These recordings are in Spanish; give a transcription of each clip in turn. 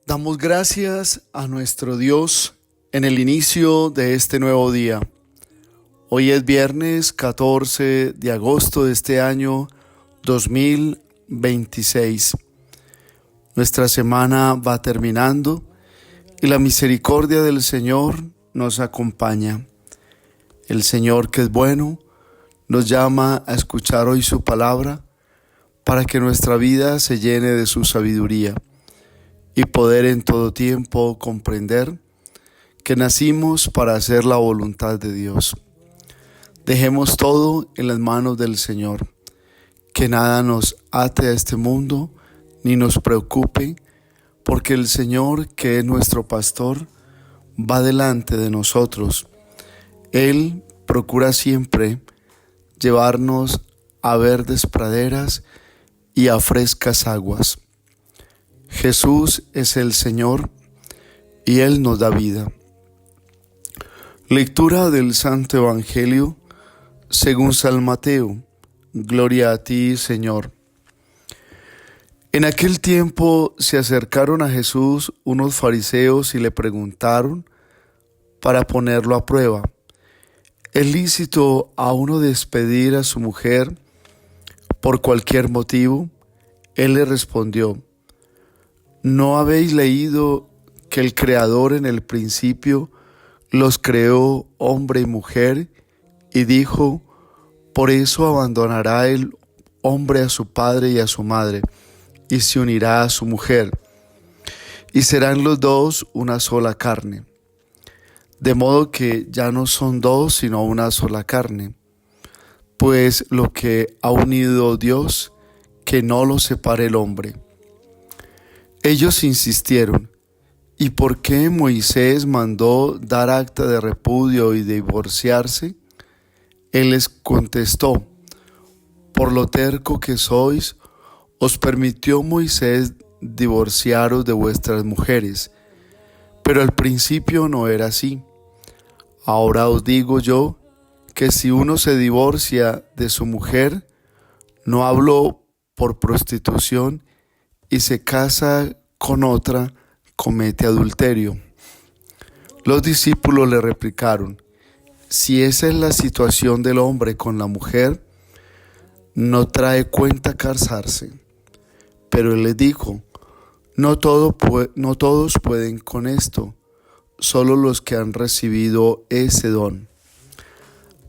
Damos gracias a nuestro Dios en el inicio de este nuevo día. Hoy es viernes 14 de agosto de este año 2026. Nuestra semana va terminando y la misericordia del Señor nos acompaña. El Señor, que es bueno, nos llama a escuchar hoy su palabra para que nuestra vida se llene de su sabiduría y poder en todo tiempo comprender que nacimos para hacer la voluntad de Dios. Dejemos todo en las manos del Señor, que nada nos ate a este mundo ni nos preocupe, porque el Señor, que es nuestro pastor, va delante de nosotros. Él procura siempre llevarnos a verdes praderas y a frescas aguas. Jesús es el Señor y Él nos da vida. Lectura del Santo Evangelio según San Mateo. Gloria a ti, Señor. En aquel tiempo se acercaron a Jesús unos fariseos y le preguntaron para ponerlo a prueba: ¿es lícito a uno despedir a su mujer por cualquier motivo? Él le respondió: ¿no habéis leído que el Creador en el principio los creó hombre y mujer? Y dijo: por eso abandonará el hombre a su padre y a su madre, y se unirá a su mujer, y serán los dos una sola carne. De modo que ya no son dos, sino una sola carne. Pues lo que ha unido Dios, que no lo separe el hombre. Ellos insistieron: ¿y por qué Moisés mandó dar acta de repudio y divorciarse? Él les contestó: por lo terco que sois, os permitió Moisés divorciaros de vuestras mujeres, pero al principio no era así. Ahora os digo yo que si uno se divorcia de su mujer, no hablo por prostitución, y se casa con otra, comete adulterio. Los discípulos le replicaron: si esa es la situación del hombre con la mujer, no trae cuenta casarse. Pero él les dijo: no todos pueden con esto, solo los que han recibido ese don.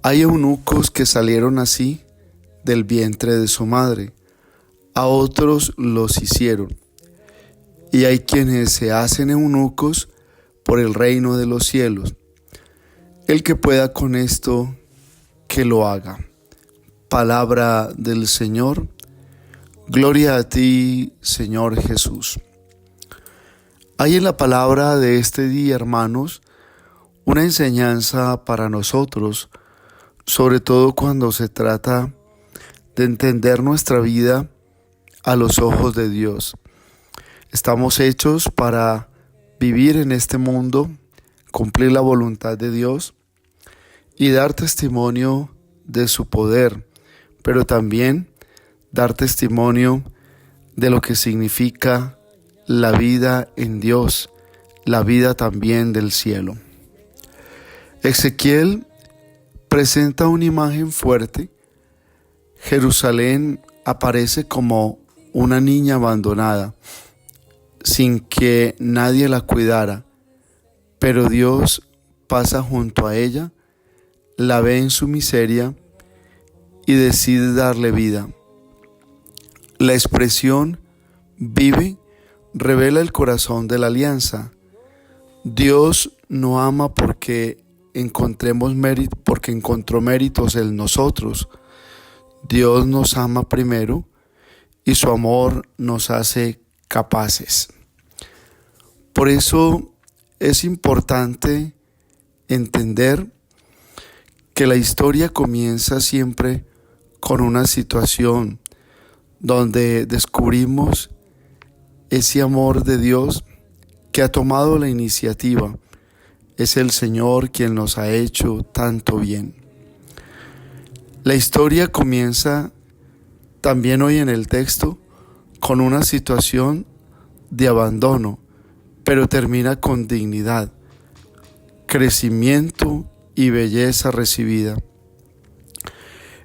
Hay eunucos que salieron así del vientre de su madre, a otros los hicieron, y hay quienes se hacen eunucos por el reino de los cielos. El que pueda con esto, que lo haga. Palabra del Señor. Gloria a ti, Señor Jesús. Hay en la palabra de este día, hermanos, una enseñanza para nosotros, sobre todo cuando se trata de entender nuestra vida a los ojos de Dios. Estamos hechos para vivir en este mundo, cumplir la voluntad de Dios y dar testimonio de su poder, pero también dar testimonio de lo que significa la vida en Dios, la vida también del cielo. Ezequiel presenta una imagen fuerte. Jerusalén aparece como una niña abandonada, sin que nadie la cuidara, pero Dios pasa junto a ella, la ve en su miseria y decide darle vida. La expresión vive revela el corazón de la alianza. Dios no ama porque encontró méritos en nosotros. Dios nos ama primero y su amor nos hace capaces. Por eso es importante entender que la historia comienza siempre con una situación donde descubrimos ese amor de Dios que ha tomado la iniciativa. Es el Señor quien nos ha hecho tanto bien. La historia comienza también hoy en el texto con una situación de abandono, pero termina con dignidad, crecimiento y belleza recibida.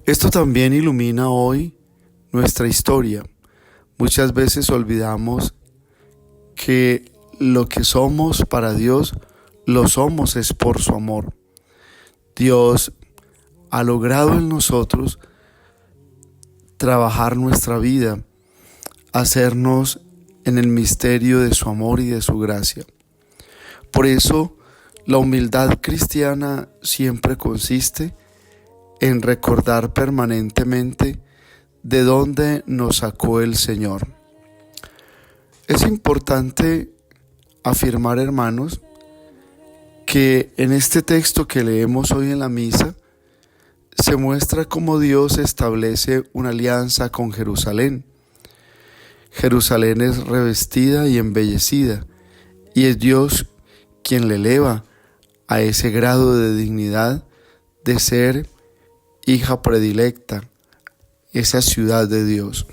Esto también ilumina hoy nuestra historia. Muchas veces olvidamos que lo que somos para Dios, lo somos es por su amor. Dios ha logrado en nosotros trabajar nuestra vida, hacernos en el misterio de su amor y de su gracia. Por eso, la humildad cristiana siempre consiste en recordar permanentemente de dónde nos sacó el Señor. Es importante afirmar, hermanos, que en este texto que leemos hoy en la misa, se muestra cómo Dios establece una alianza con Jerusalén. Jerusalén es revestida y embellecida, y es Dios quien le eleva a ese grado de dignidad de ser hija predilecta, esa ciudad de Dios.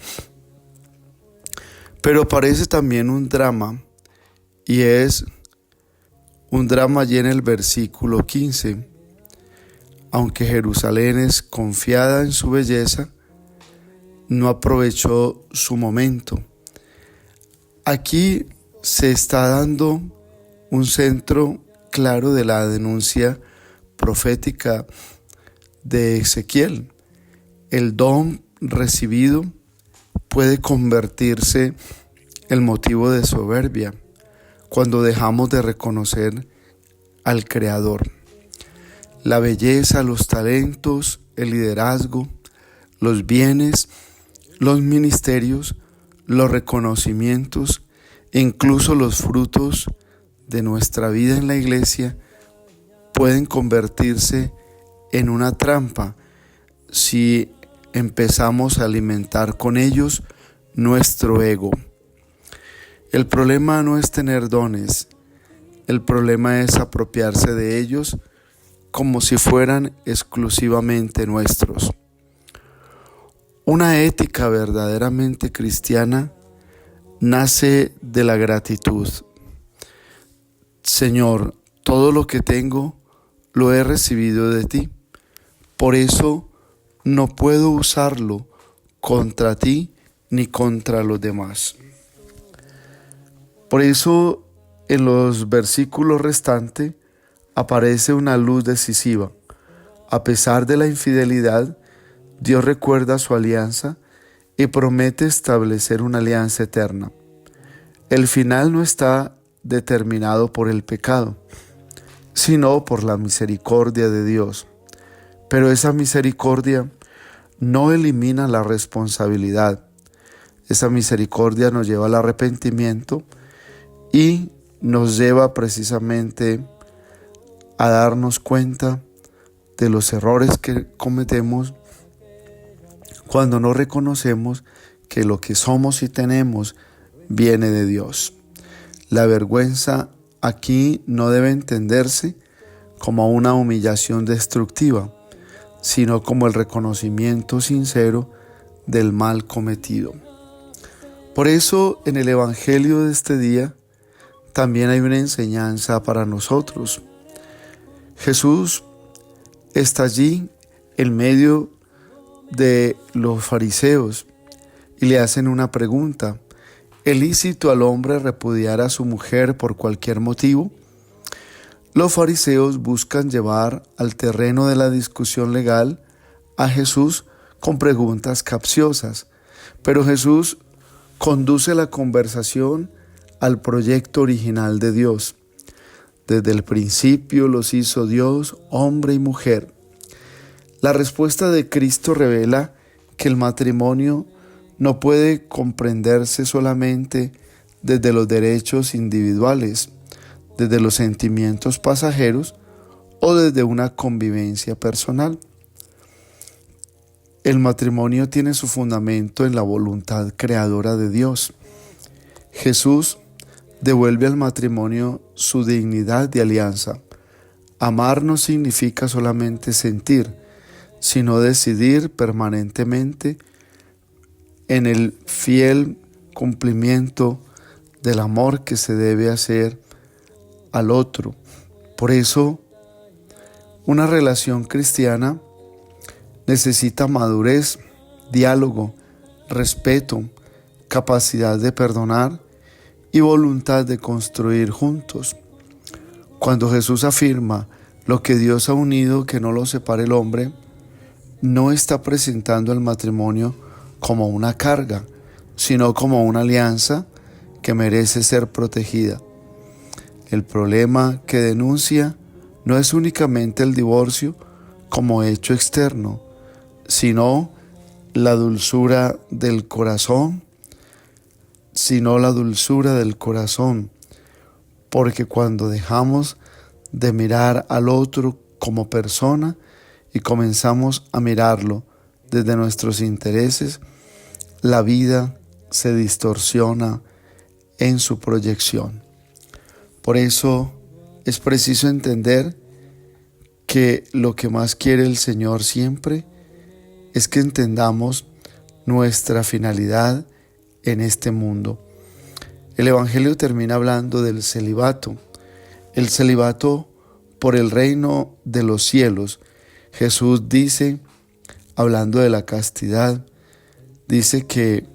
Pero aparece también un drama, y es un drama allí en el versículo 15. Aunque Jerusalén es confiada en su belleza, no aprovechó su momento. Aquí se está dando un centro claro de la denuncia profética de Ezequiel. El don recibido puede convertirse en motivo de soberbia cuando dejamos de reconocer al Creador. La belleza, los talentos, el liderazgo, los bienes, los ministerios, los reconocimientos e incluso los frutos de nuestra vida en la iglesia pueden convertirse en una trampa si empezamos a alimentar con ellos nuestro ego. El problema no es tener dones, el problema es apropiarse de ellos como si fueran exclusivamente nuestros. Una ética verdaderamente cristiana nace de la gratitud. Señor, todo lo que tengo lo he recibido de ti. Por eso no puedo usarlo contra ti ni contra los demás. Por eso en los versículos restantes aparece una luz decisiva. A pesar de la infidelidad, Dios recuerda su alianza y promete establecer una alianza eterna. El final no está determinado por el pecado, sino por la misericordia de Dios. Pero esa misericordia no elimina la responsabilidad. Esa misericordia nos lleva al arrepentimiento y nos lleva precisamente a darnos cuenta de los errores que cometemos cuando no reconocemos que lo que somos y tenemos viene de Dios. La vergüenza aquí no debe entenderse como una humillación destructiva, sino como el reconocimiento sincero del mal cometido. Por eso, en el Evangelio de este día, también hay una enseñanza para nosotros. Jesús está allí en medio de los fariseos y le hacen una pregunta: ¿es lícito al hombre repudiar a su mujer por cualquier motivo? Los fariseos buscan llevar al terreno de la discusión legal a Jesús con preguntas capciosas, pero Jesús conduce la conversación al proyecto original de Dios. Desde el principio los hizo Dios, hombre y mujer. La respuesta de Cristo revela que el matrimonio no puede comprenderse solamente desde los derechos individuales, desde los sentimientos pasajeros o desde una convivencia personal. El matrimonio tiene su fundamento en la voluntad creadora de Dios. Jesús devuelve al matrimonio su dignidad de alianza. Amar no significa solamente sentir, sino decidir permanentemente en el fiel cumplimiento del amor que se debe hacer al otro. Por eso, una relación cristiana necesita madurez, diálogo, respeto, capacidad de perdonar y voluntad de construir juntos. Cuando Jesús afirma lo que Dios ha unido, que no lo separe el hombre, no está presentando el matrimonio como una carga, sino como una alianza que merece ser protegida. El problema que denuncia no es únicamente el divorcio como hecho externo, sino la dulzura del corazón, porque cuando dejamos de mirar al otro como persona y comenzamos a mirarlo desde nuestros intereses, la vida se distorsiona en su proyección. Por eso es preciso entender que lo que más quiere el Señor siempre es que entendamos nuestra finalidad en este mundo. El Evangelio termina hablando del celibato. El celibato por el reino de los cielos. Jesús dice, hablando de la castidad, dice que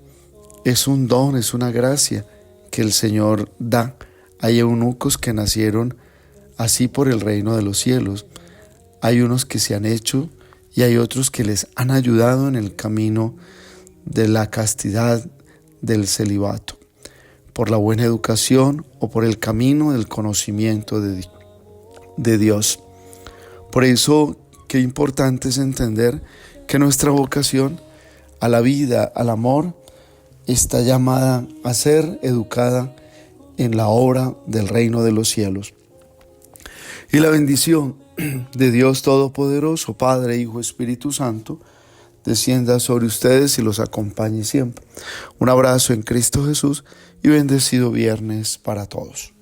es un don, es una gracia que el Señor da. Hay eunucos que nacieron así por el reino de los cielos. Hay unos que se han hecho y hay otros que les han ayudado en el camino de la castidad del celibato, por la buena educación o por el camino del conocimiento de Dios. Por eso, qué importante es entender que nuestra vocación a la vida, al amor, está llamada a ser educada en la obra del reino de los cielos. Y la bendición de Dios Todopoderoso, Padre, Hijo, Espíritu Santo, descienda sobre ustedes y los acompañe siempre. Un abrazo en Cristo Jesús y bendecido viernes para todos.